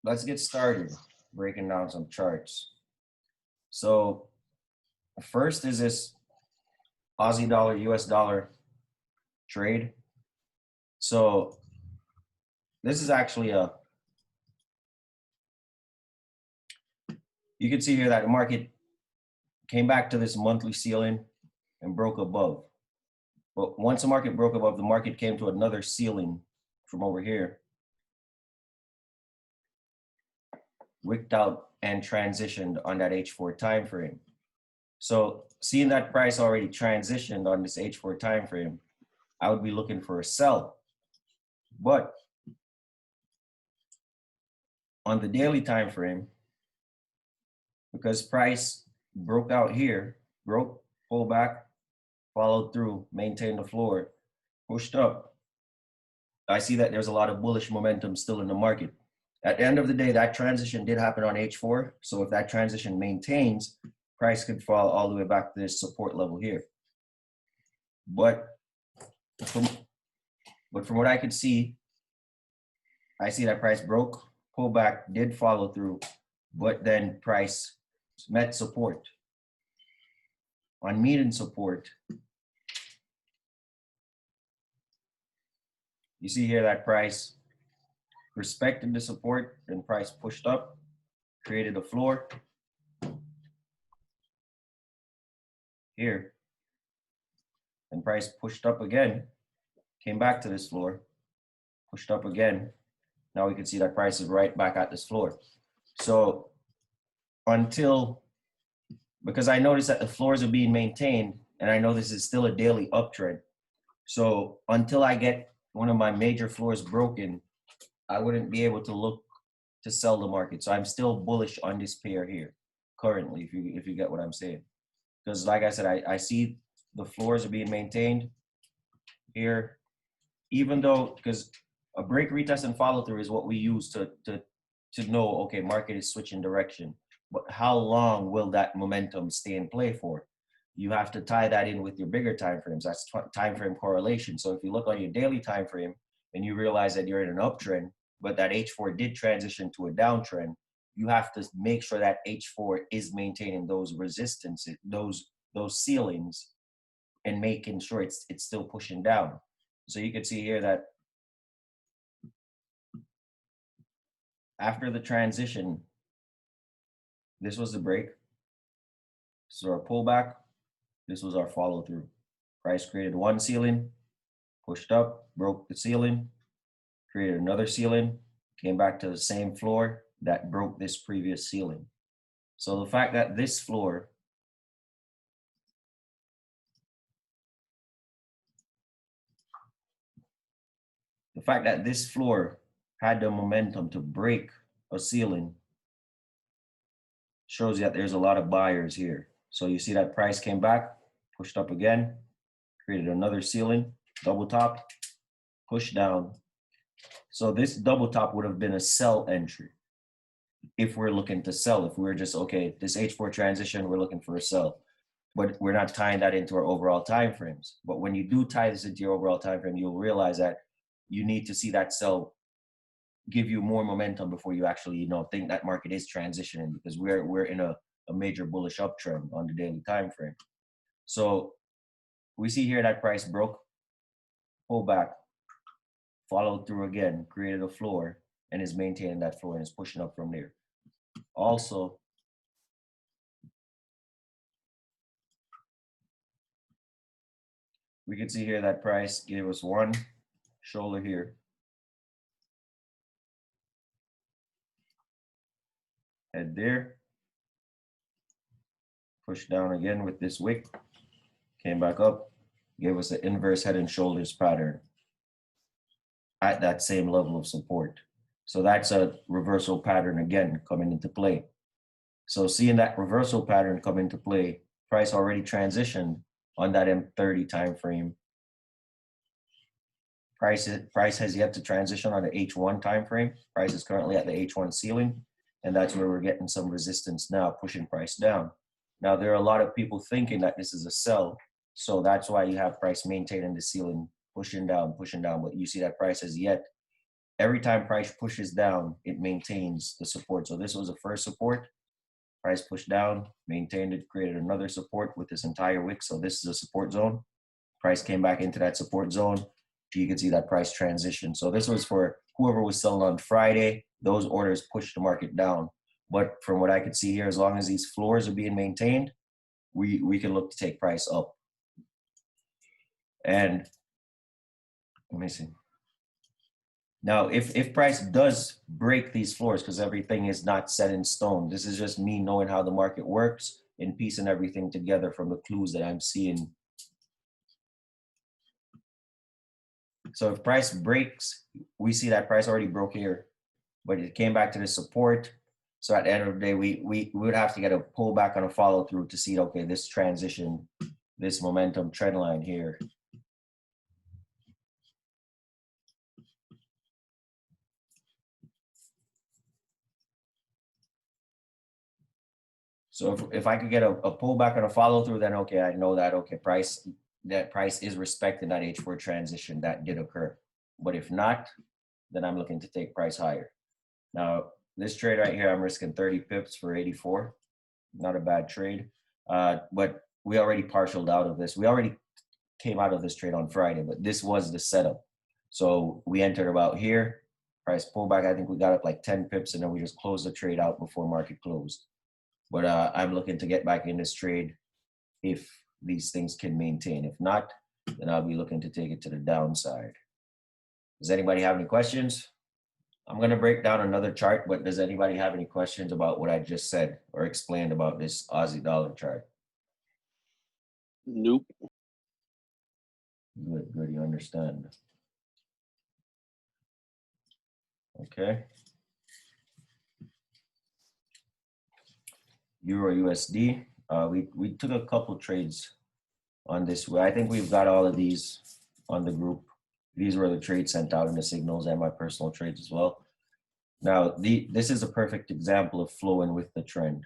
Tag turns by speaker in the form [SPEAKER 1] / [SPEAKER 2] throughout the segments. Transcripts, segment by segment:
[SPEAKER 1] let's get started breaking down some charts. So first is this Aussie dollar, US dollar trade. So this is actually you can see here that the market came back to this monthly ceiling and broke above. But once the market broke above, the market came to another ceiling from over here, wicked out and transitioned on that H4 time frame. So seeing that price already transitioned on this H4 time frame, I would be looking for a sell. But on the daily time frame, because price broke out here, broke, pulled back, followed through, maintained the floor, pushed up, I see that there's a lot of bullish momentum still in the market. At the end of the day, that transition did happen on H4. So if that transition maintains, price could fall all the way back to this support level here. But from what I could see, I see that price broke, pulled back, did follow through, but then price met support. On meeting support, you see here that price respected the support, and price pushed up, created a floor here, and price pushed up again, came back to this floor, pushed up again. Now we can see that price is right back at this floor. So because I noticed that the floors are being maintained, and I know this is still a daily uptrend. So until I get one of my major floors broken, I wouldn't be able to look to sell the market. So I'm still bullish on this pair here currently, if you get what I'm saying. Because like I said, I see the floors are being maintained here, even though, because a break, retest, and follow through is what we use to know, okay, market is switching direction. But how long will that momentum stay in play for? You have to tie that in with your bigger time frames. That's time frame correlation. So if you look on your daily time frame and you realize that you're in an uptrend, but that H4 did transition to a downtrend, you have to make sure that H4 is maintaining those resistances, those ceilings, and making sure it's still pushing down. So you can see here that after the transition, this was the break. This is our pullback. This was our follow through. Price created one ceiling, pushed up, broke the ceiling, created another ceiling, came back to the same floor that broke this previous ceiling. So the fact that this floor had the momentum to break a ceiling shows you that there's a lot of buyers here. So you see that price came back, pushed up again, created another ceiling, double top, pushed down. So this double top would have been a sell entry if we're looking to sell. If we were just, okay, this H4 transition, we're looking for a sell. But we're not tying that into our overall time frames. But when you do tie this into your overall time frame, you'll realize that you need to see that sell give you more momentum before you actually, think that market is transitioning, because we're in a major bullish uptrend on the daily time frame. So we see here that price broke, pulled back, followed through again, created a floor, and is maintaining that floor and is pushing up from there. Also, we can see here that price gave us one shoulder here, head there, pushed down again with this wick, came back up, gave us an inverse head and shoulders pattern at that same level of support. So that's a reversal pattern again coming into play. So seeing that reversal pattern come into play, price already transitioned on that M30 time frame. Price has yet to transition on the H1 time frame. Price is currently at the H1 ceiling, and that's where we're getting some resistance now, pushing price down. Now, there are a lot of people thinking that this is a sell, so that's why you have price maintaining the ceiling, pushing down, but you see that price has yet every time price pushes down, it maintains the support. So this was the first support. Price pushed down, maintained it, created another support with this entire wick. So this is a support zone. Price came back into that support zone. You can see that price transition. So this was for whoever was selling on Friday. Those orders pushed the market down. But from what I could see here, as long as these floors are being maintained, we can look to take price up. And let me see. Now, if price does break these floors, because everything is not set in stone, this is just me knowing how the market works and piecing everything together from the clues that I'm seeing. So if price breaks, we see that price already broke here, but it came back to the support. So at the end of the day, we would have to get a pullback on a follow through to see, okay, this transition, this momentum trend line here. So if I could get a pullback on a follow through, then okay, I know that, okay, that price is respecting that H4 transition that did occur. But if not, then I'm looking to take price higher. Now, this trade right here, I'm risking 30 pips for 84. Not a bad trade. But we already partialed out of this. We already came out of this trade on Friday, but this was the setup. So we entered about here, price pullback. I think we got up like 10 pips, and then we just closed the trade out before market closed. But I'm looking to get back in this trade if these things can maintain. If not, then I'll be looking to take it to the downside. Does anybody have any questions? I'm going to break down another chart, but does anybody have any questions about what I just said or explained about this Aussie dollar chart?
[SPEAKER 2] Nope.
[SPEAKER 1] Good, you understand. Okay. Euro USD. We took a couple trades on this. I think we've got all of these on the group. These were the trades sent out in the signals and my personal trades as well. Now, this is a perfect example of flowing with the trend.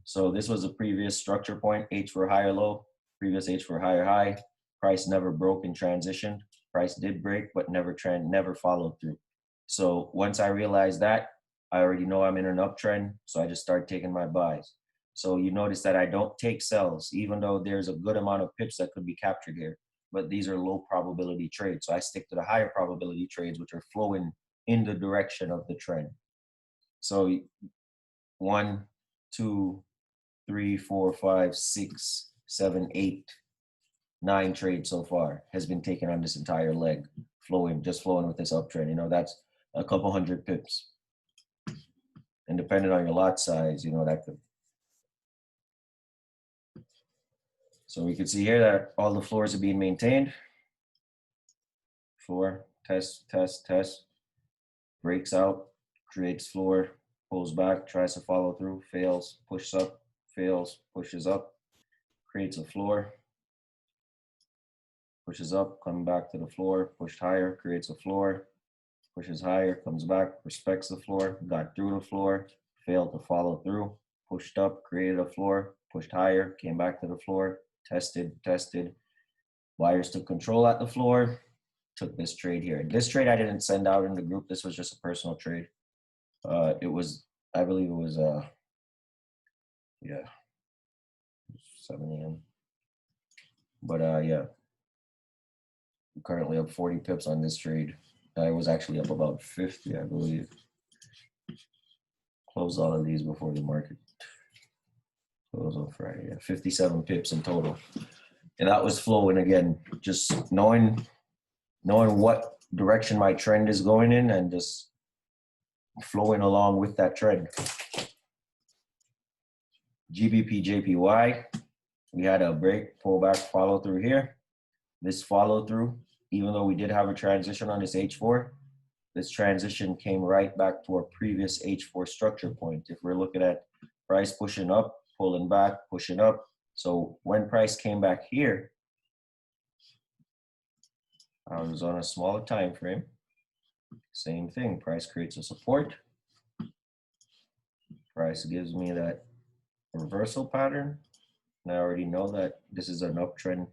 [SPEAKER 1] So this was a previous structure point, H for higher low, previous H for higher high. Price never broke in transition. Price did break, but never followed through. So once I realized that, I already know I'm in an uptrend, so I just start taking my buys. So you notice that I don't take sells, even though there's a good amount of pips that could be captured here. But these are low probability trades. So I stick to the higher probability trades, which are flowing in the direction of the trend. So 1, 2, 3, 4, 5, 6, 7, 8, 9 trades so far has been taken on this entire leg, just flowing with this uptrend. You know, that's a couple hundred pips. And depending on your lot size, you know, that could. So we can see here that all the floors are being maintained. Floor, test, test, test, breaks out, creates floor, pulls back, tries to follow through, fails, pushes up, fails, pushes up, creates a floor, pushes up, come back to the floor, pushed higher, creates a floor, pushes higher, comes back, respects the floor, got through the floor, failed to follow through, pushed up, created a floor, pushed higher, came back to the floor, tested, buyers took control at the floor, took this trade here. This trade I didn't send out in the group. This was just a personal trade. It was, I believe it was, yeah, 7 a.m. But yeah, I'm currently up 40 pips on this trade. I was actually up about 50, I believe. Closed all of these before the market closed on Friday. Yeah, 57 pips in total. And that was flowing again, just knowing what direction my trend is going in and just flowing along with that trend. GBP JPY, we had a break, pullback, follow through here. This follow through, even though we did have a transition on this H4, this transition came right back to our previous H4 structure point. If we're looking at price pushing up, pulling back, pushing up. So when price came back here, I was on a smaller time frame. Same thing, price creates a support. Price gives me that reversal pattern. And I already know that this is an uptrend.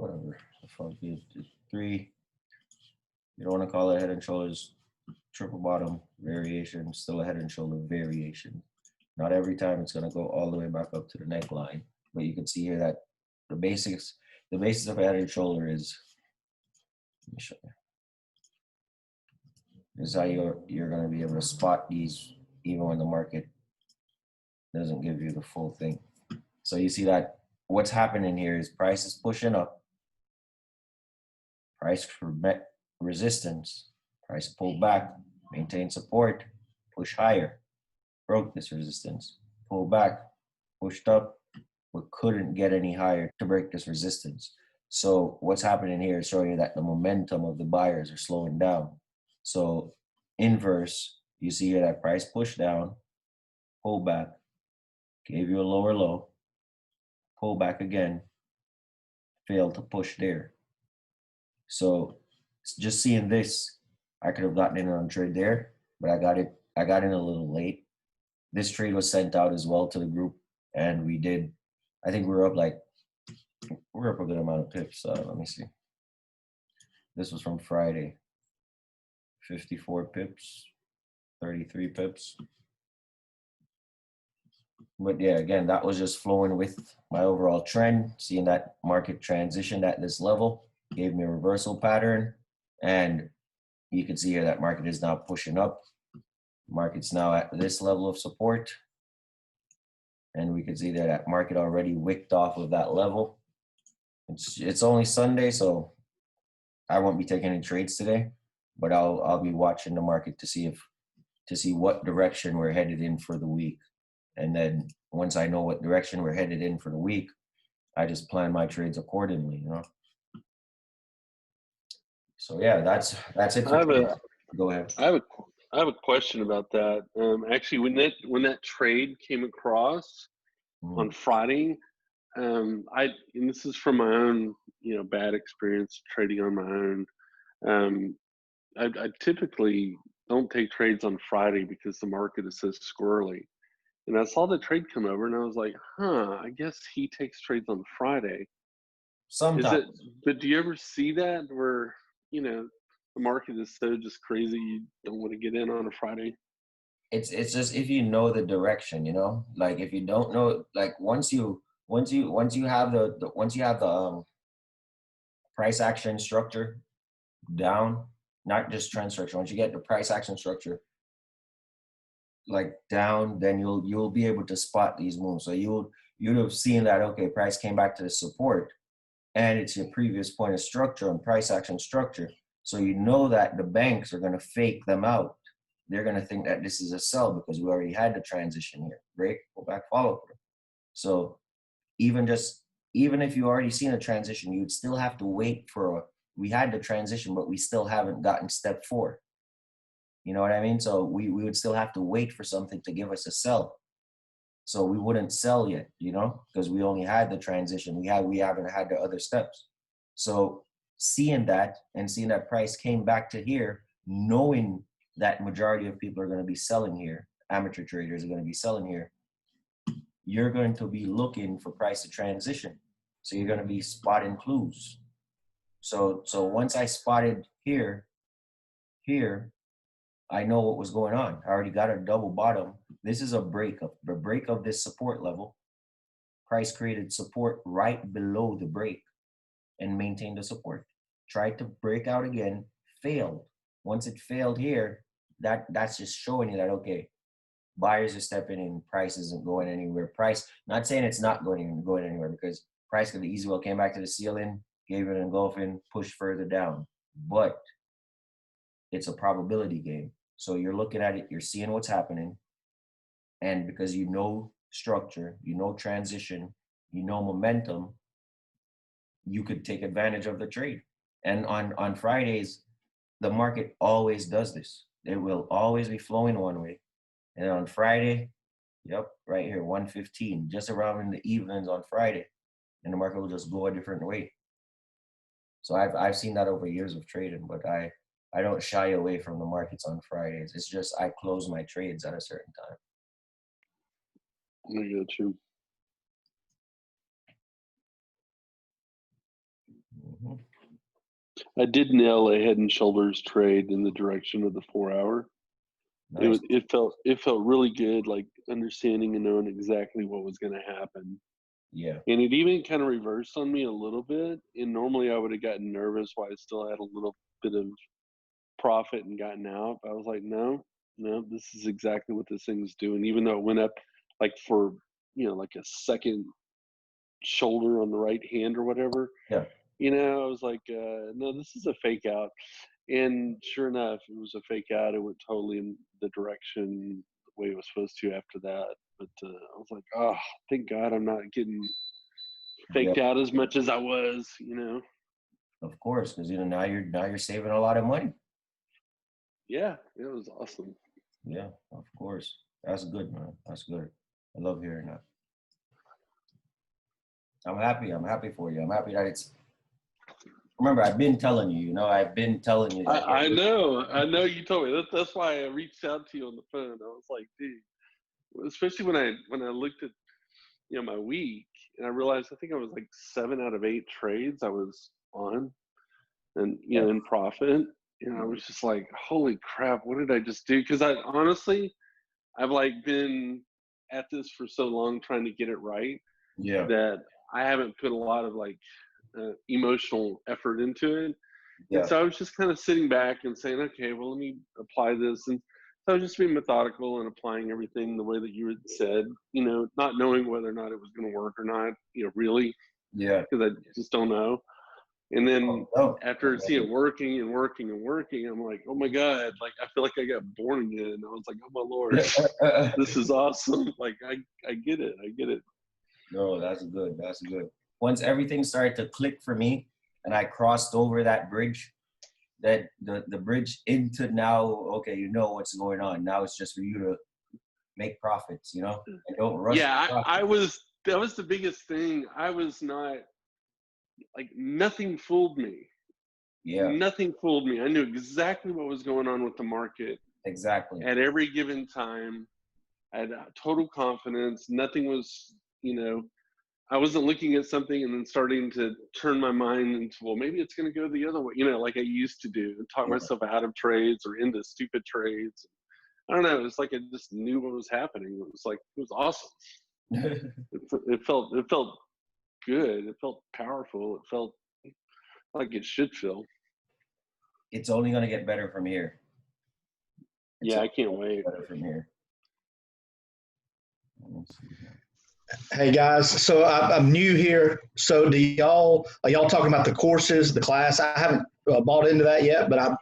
[SPEAKER 1] whatever the fuck you 3. You don't want to call it head and shoulders, triple bottom variation, still a head and shoulder variation. Not every time it's going to go all the way back up to the neckline, but you can see here that the basis of a head and shoulder is, let me show you. This is how you're going to be able to spot these even when the market doesn't give you the full thing. So you see that what's happening here is price is pushing up, price for resistance, price pulled back, maintain support, push higher, broke this resistance, pulled back, pushed up, but couldn't get any higher to break this resistance. So what's happening here is showing you that the momentum of the buyers are slowing down. So inverse, you see here that price pushed down, pull back, gave you a lower low, pull back again, failed to push there. So just seeing this, I could have gotten in on trade there, but I got in a little late. This trade was sent out as well to the group, and we did, I think we're up a good amount of pips. Let me see. This was from Friday. 54 pips, 33 pips. But yeah, again, that was just flowing with my overall trend, seeing that market transition at this level, gave me a reversal pattern. And you can see here that market is now pushing up. Market's now at this level of support. And we can see that market already wicked off of that level. It's only Sunday, so I won't be taking any trades today, but I'll be watching the market to see what direction we're headed in for the week. And then once I know what direction we're headed in for the week, I just plan my trades accordingly, you know. So yeah, that's it for today. Go ahead.
[SPEAKER 2] I have a question about that. Actually, when that trade came across on Friday, and this is from my own bad experience trading on my own. I typically don't take trades on Friday because the market is so squirrely. And I saw the trade come over, and I was like, I guess he takes trades on Friday.
[SPEAKER 1] Sometimes.
[SPEAKER 2] But do you ever see that where, the market is so just crazy you don't want to get in on a Friday?
[SPEAKER 1] It's just if you know the direction, you know, like if you don't know, like once you have the price action structure down, not just trend structure. Once you get the price action structure like down, then you'll be able to spot these moves. So you'd have seen that, okay, price came back to the support and it's your previous point of structure and price action structure. So you know that the banks are going to fake them out. They're going to think that this is a sell because we already had the transition here. Break, go back, follow through. So even if you already seen a transition, you'd still have to wait we had the transition, but we still haven't gotten step 4. You know what I mean? So we would still have to wait for something to give us a sell. So we wouldn't sell yet, you know, because we only had the transition. We haven't had the other steps. So seeing that price came back to here, knowing that majority of people are going to be selling here, amateur traders are going to be selling here, you're going to be looking for price to transition. So you're going to be spotting clues. So once I spotted here, I know what was going on. I already got a double bottom. This is a break of this support level. Price created support right below the break and maintained the support. Tried to break out again, failed. Once it failed here, that's just showing you that, okay, buyers are stepping in, price isn't going anywhere. Price, not saying it's not going anywhere, because price could easily well came back to the ceiling, gave it an engulfing, pushed further down. But it's a probability game. So you're looking at it, you're seeing what's happening. And because you know structure, you know transition, you know momentum, you could take advantage of the trade. And on Fridays, the market always does this. It will always be flowing one way. And on Friday, yep, right here, 115, just around in the evenings on Friday, and the market will just go a different way. So I've seen that over years of trading, but I don't shy away from the markets on Fridays. It's just I close my trades at a certain time.
[SPEAKER 2] I got you.
[SPEAKER 1] Mhm.
[SPEAKER 2] I did nail a head and shoulders trade in the direction of the 4 hour.
[SPEAKER 1] Nice.
[SPEAKER 2] It felt really good, like understanding and knowing exactly what was going to happen.
[SPEAKER 1] Yeah.
[SPEAKER 2] And it even kind of reversed on me a little bit. And normally I would have gotten nervous while I still had a little bit of profit and gotten out. I was like, no, no, this is exactly what this thing's doing. Even though it went up like for, like a second shoulder on the right hand or whatever,
[SPEAKER 1] Yeah.
[SPEAKER 2] I was like, no, this is a fake out. And sure enough, it was a fake out. It went totally in the direction the way it was supposed to after that. But I was like, oh, thank God I'm not getting
[SPEAKER 1] Yeah.
[SPEAKER 2] faked out as much as I was,
[SPEAKER 1] Of course, because now you're saving a lot of money.
[SPEAKER 2] Yeah, it was awesome.
[SPEAKER 1] Yeah, of course. That's good, man. That's good. I love hearing that. I'm happy. I'm happy for you. I'm happy that it's. Remember, I've been telling you. I've been telling you that.
[SPEAKER 2] I know you told me. That's why I reached out to you on the phone. I was like, dude, especially when I looked at my week and I realized I think I was like 7 out of 8 trades I was on and
[SPEAKER 1] Yeah.
[SPEAKER 2] in profit. And I was just like, holy crap, what did I just do? Because I honestly, I've like been at this for so long trying to get it right
[SPEAKER 1] Yeah.
[SPEAKER 2] that I haven't put a lot of like emotional effort into it. And
[SPEAKER 1] Yeah.
[SPEAKER 2] so I was just kind of sitting back and saying, okay, well, let me apply this. And so I was just being methodical and applying everything the way that you had said, not knowing whether or not it was going to work or not, really,
[SPEAKER 1] Yeah.
[SPEAKER 2] because I just don't know. And then
[SPEAKER 1] Oh,
[SPEAKER 2] after seeing it working and working and working, I'm like, oh my God, like I feel like I got born again. I was like, oh my Lord,
[SPEAKER 1] no.
[SPEAKER 2] this is awesome. Like I get it. I get it.
[SPEAKER 1] No, that's good. That's good. Once everything started to click for me and I crossed over that bridge, that the bridge into now, okay, you know what's going on. Now it's just for you to make profits, and don't rush the
[SPEAKER 2] Yeah,
[SPEAKER 1] profit.
[SPEAKER 2] that was the biggest thing. I was not like nothing fooled me.
[SPEAKER 1] Yeah,
[SPEAKER 2] Nothing fooled me. I knew exactly what was going on with the market
[SPEAKER 1] exactly.
[SPEAKER 2] at every given time. I had total confidence. Nothing was, I wasn't looking at something and then starting to turn my mind into, well, maybe it's going to go the other way, like I used to do, and talk
[SPEAKER 1] Yeah.
[SPEAKER 2] myself out of trades or into stupid trades. I don't know. It's like I just knew what was happening. It was awesome. It felt good. It felt powerful. It felt like it should feel.
[SPEAKER 1] It's only going to get better from here. It's
[SPEAKER 2] Yeah, I
[SPEAKER 1] only
[SPEAKER 2] can't
[SPEAKER 1] gonna
[SPEAKER 2] wait.
[SPEAKER 1] get better from here.
[SPEAKER 3] Hey guys, so I'm new here. So do y'all are y'all talking about the courses, the class? I haven't bought into that yet, but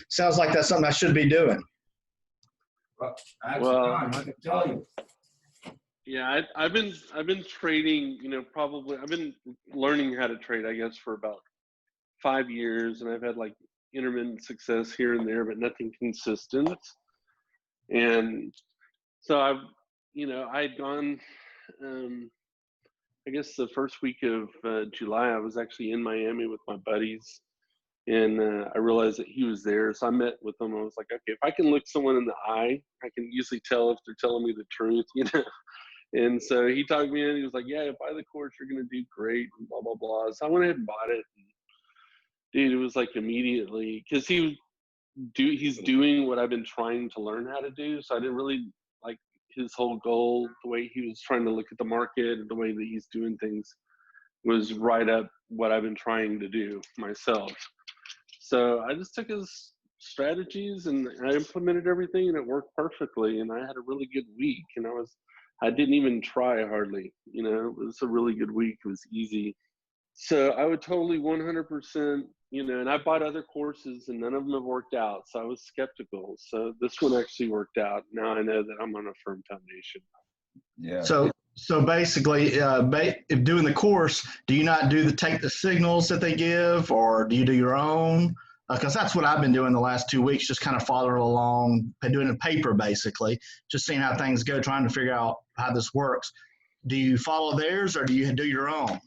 [SPEAKER 3] sounds like that's something I should be doing.
[SPEAKER 1] Actually,
[SPEAKER 2] Well,
[SPEAKER 1] John, I can tell you.
[SPEAKER 2] yeah, I've been trading. Probably I've been learning how to trade, I guess, for about 5 years, and I've had like intermittent success here and there, but nothing consistent. And so I'd gone. I guess the first week of July, I was actually in Miami with my buddies, and I realized that he was there. So I met with him. I was like, okay, if I can look someone in the eye, I can usually tell if they're telling me the truth. And so he talked me in. He was like, yeah, buy the course, you're gonna do great, and blah blah blah. So I went ahead and bought it. And, dude, it was like immediately because he's doing what I've been trying to learn how to do. So I didn't really like his whole goal, the way he was trying to look at the market, and the way that he's doing things was right up what I've been trying to do myself. So I just took his strategies and I implemented everything, and it worked perfectly. And I had a really good week, and I didn't even try hardly. It was a really good week. It was easy. So I would totally 100%, and I bought other courses and none of them have worked out. So I was skeptical. So this one actually worked out. Now I know that I'm on a firm foundation.
[SPEAKER 1] Yeah.
[SPEAKER 3] So basically, if doing the course, do you not take the signals that they give, or do you do your own? Because that's what I've been doing the last 2 weeks, just kind of following along, doing a paper basically, just seeing how things go, trying to figure out how this works. Do you follow theirs, or do you do your own?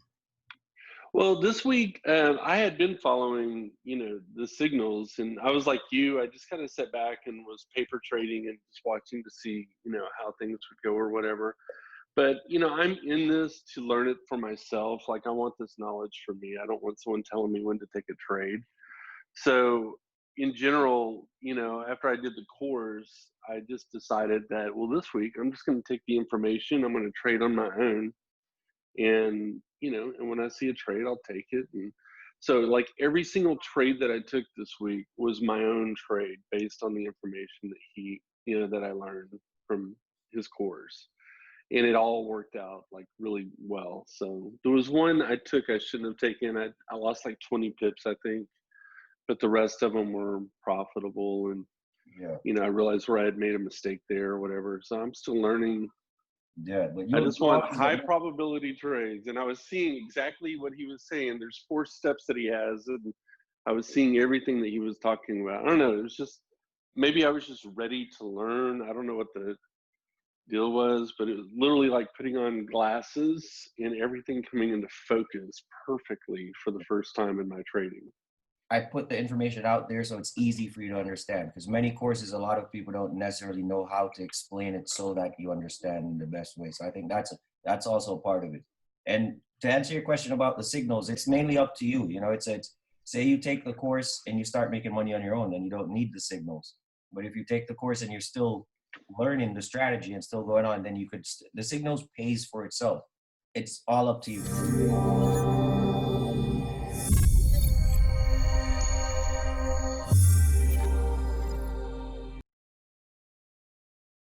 [SPEAKER 2] Well, this week I had been following, the signals, and I was like you. I just kind of sat back and was paper trading and just watching to see, how things would go or whatever. But, you know, I'm in this to learn it for myself. Like, I want this knowledge for me. I don't want someone telling me when to take a trade. So, in general, you know, after I did the course, I just decided that, well, this week I'm just going to take the information, I'm going to trade on my own. And, you know, and when I see a trade, I'll take it. And so, like, every single trade that I took this week was my own trade based on the information that you know, that I learned from his course. And it all worked out like really well. So there was one I took I shouldn't have taken. I lost like 20 pips, I think, but the rest of them were profitable. And,
[SPEAKER 1] Yeah.
[SPEAKER 2] you know, I realized where I had made a mistake there or whatever. So I'm still learning.
[SPEAKER 1] Yeah, but
[SPEAKER 2] I
[SPEAKER 1] you
[SPEAKER 2] just want high probability trades. And I was seeing exactly what he was saying. There's 4 steps that he has. And I was seeing everything that he was talking about. I don't know. It was just, maybe I was just ready to learn. I don't know what the deal was, but it was literally like putting on glasses and everything coming into focus perfectly for the first time in my trading.
[SPEAKER 1] I put the information out there so it's easy for you to understand, because many courses, a lot of people don't necessarily know how to explain it so that you understand in the best way. So I think that's also part of it. And to answer your question about the signals, it's mainly up to you. You know, it's say you take the course and you start making money on your own, then you don't need the signals. But if you take the course and you're still learning the strategy and still going on, then you could the signals pays for itself. It's all up to you.